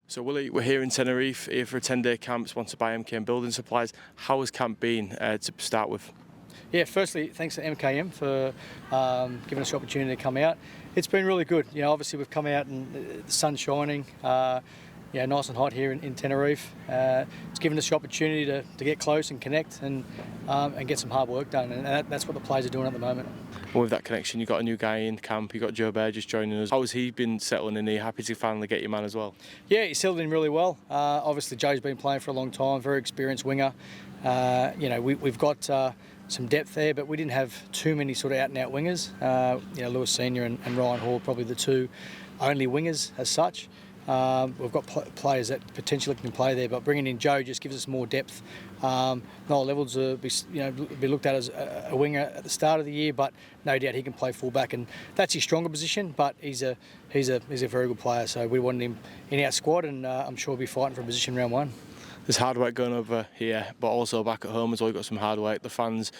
So Willie, we're here in Tenerife, here for a 10-day camp sponsored by MKM Building Supplies. How has camp been to start with? Yeah, firstly, thanks to MKM for giving us the opportunity to come out. It's been really good. You know, obviously we've come out and the sun's shining. Nice and hot here in Tenerife. It's given us the opportunity to get close and connect and get some hard work done, and that's what the players are doing at the moment. And with that connection, you've got a new guy in camp, you've got Joe Bear just joining us. How has he been settling in? Are you happy to finally get your man as well? Yeah, he's settled in really well. Obviously Joe's been playing for a long time, very experienced winger. We've got some depth there, but we didn't have too many sort of out-and-out wingers. Lewis Senior and Ryan Hall, probably the two only wingers as such. We've got players that potentially can play there, but bringing in Joe just gives us more depth. Noel Levels will be looked at as a winger at the start of the year, but no doubt he can play fullback, and that's his stronger position. But he's a very good player, so we wanted him in our squad, and I'm sure we'll be fighting for a position round one. There's hard work going over here, but also back at home as well. You've got some hard work. The fans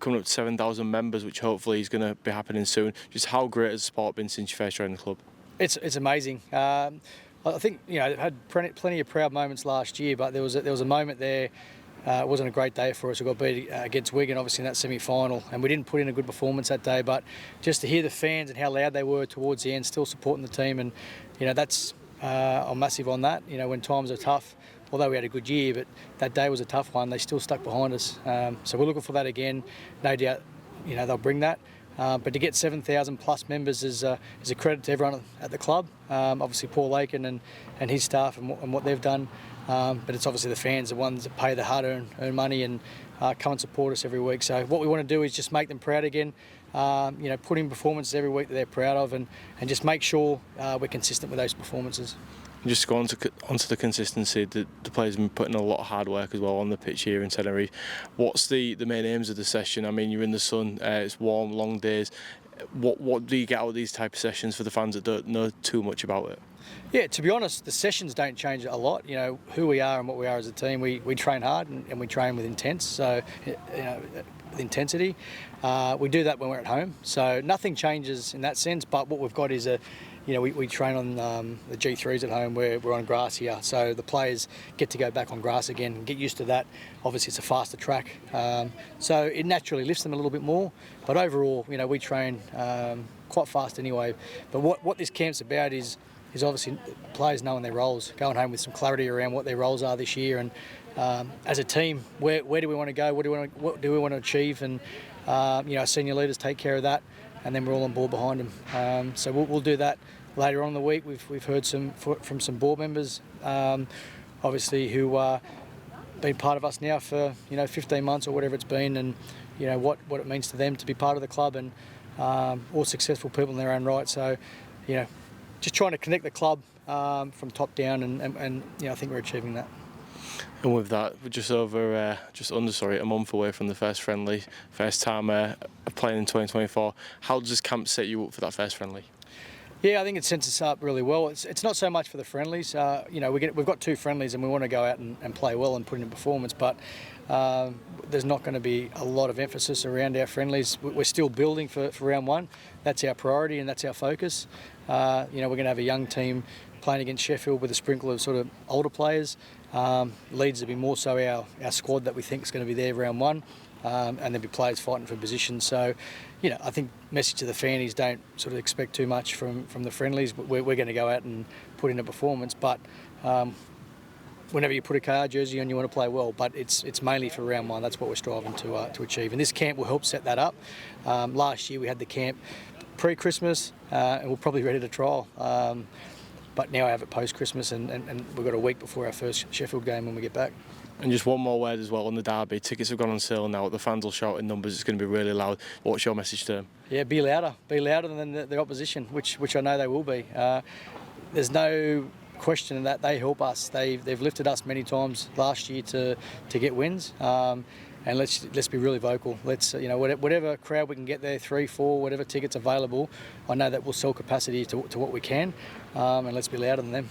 coming up to 7,000 members, which hopefully is going to be happening soon. Just how great has the sport been since you first joined the club? It's amazing. I think they've had plenty of proud moments last year, but there was a moment there. It wasn't a great day for us. We got beat against Wigan, obviously in that semi-final, and we didn't put in a good performance that day. But just to hear the fans and how loud they were towards the end, still supporting the team, and that's I'm massive on that. When times are tough, although we had a good year, but that day was a tough one. They still stuck behind us. So we're looking for that again. No doubt, they'll bring that. But to get 7,000 plus members is a credit to everyone at the club. Obviously Paul Aiken and his staff and what they've done. But it's obviously the fans, the ones that pay the hard-earned money and come and support us every week. So what we want to do is just make them proud again. Put in performances every week that they're proud of, and just make sure we're consistent with those performances. Just go onto the consistency. The players have been putting a lot of hard work as well on the pitch here in Tenerife. What's the main aims of the session? I mean, you're in the sun, it's warm, long days. What do you get out of these type of sessions for the fans that don't know too much about it? Yeah, to be honest, the sessions don't change a lot. Who we are and what we are as a team. We train hard and we train with intent. So, with intensity. We do that when we're at home. So nothing changes in that sense. But what we've got is we train on the G3s at home where we're on grass here. So the players get to go back on grass again and get used to that. Obviously it's a faster track. So it naturally lifts them a little bit more. But overall, we train quite fast anyway. But what this camp's about is obviously players knowing their roles, going home with some clarity around what their roles are this year, and as a team, where do we want to go, what do we want to achieve, and our senior leaders take care of that, and then we're all on board behind them. So we'll do that later on in the week. We've heard from some board members, obviously, who been part of us now for 15 months or whatever it's been, and what it means to them to be part of the club, and all successful people in their own right. So just trying to connect the club from top down, and I think we're achieving that. And with that, we're just under a month away from the first friendly, first time playing in 2024. How does this camp set you up for that first friendly? Yeah, I think it sets us up really well. It's not so much for the friendlies. We've got two friendlies and we want to go out and play well and put in a performance, but there's not going to be a lot of emphasis around our friendlies. We're still building for round one. That's our priority and that's our focus. We're going to have a young team playing against Sheffield with a sprinkle of sort of older players. Leeds will be more so our squad that we think is going to be there round one. And there'll be players fighting for positions. So, I think message to the fans, don't sort of expect too much from the friendlies. We're going to go out and put in a performance, but whenever you put a KR jersey on, you want to play well. But it's mainly for round one. That's what we're striving to achieve. And this camp will help set that up. Last year we had the camp pre-Christmas, and we're probably ready to trial. But now I have it post-Christmas, and we've got a week before our first Sheffield game when we get back. And just one more word as well on the derby. Tickets have gone on sale now. The fans will shout in numbers. It's going to be really loud. What's your message to them? Yeah, be louder. Be louder than the opposition, which I know they will be. There's no question that they help us. They've lifted us many times last year to get wins. And let's be really vocal. Let's whatever crowd we can get there, 3, 4, whatever tickets available. I know that we'll sell capacity to what we can, and let's be louder than them.